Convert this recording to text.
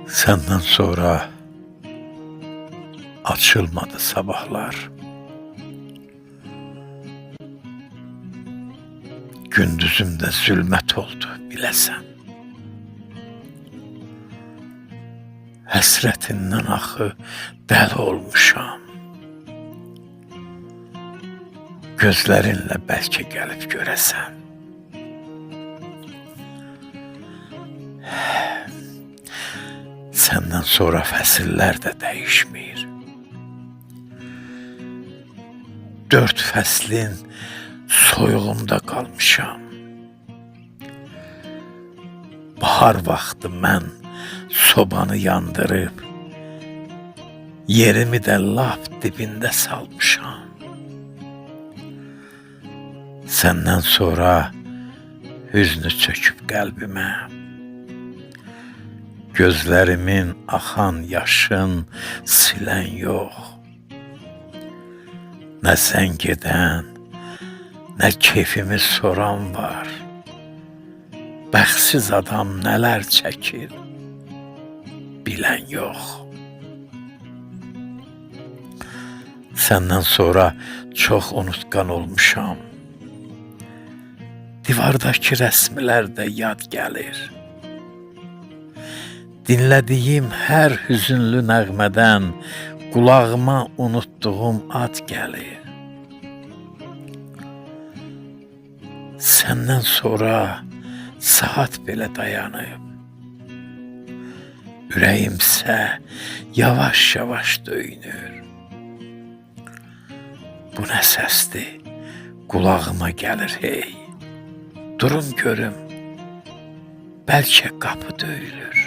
Senden sonra açılmadı sabahlar. Gündüzümde zulmet oldu bilesen. Həsrətindən axı dəli olmuşam. Gözlərinlə bəlkə gəlib görəsən. Səndən sonra fəsillər də dəyişmir. 4 fəslin soyuğunda qalmışam. Bahar vaxtı mən sobanı yandırıb, yerimi də lap dibində salmışam. Səndən sonra hüznü çöküb qəlbimə, gözlərimin axan yaşın silən yox. Nə sən gedən, nə keyfimi soran var. Bəxtsiz adam nələr çəkir, bilən yox. Səndən sonra çox unutqan olmuşam. Divardakı rəsmlər də yad gəlir. Dinlədiyim hər hüzünlü nəğmədən qulağıma unutduğum ad gəlir. Səndən sonra saat belə dayanıb. Ürəyimsə yavaş-yavaş döyünür. Bu nə səsdir? Qulağıma gəlir hey. Durun görüm, bəlkə qapı döyülür.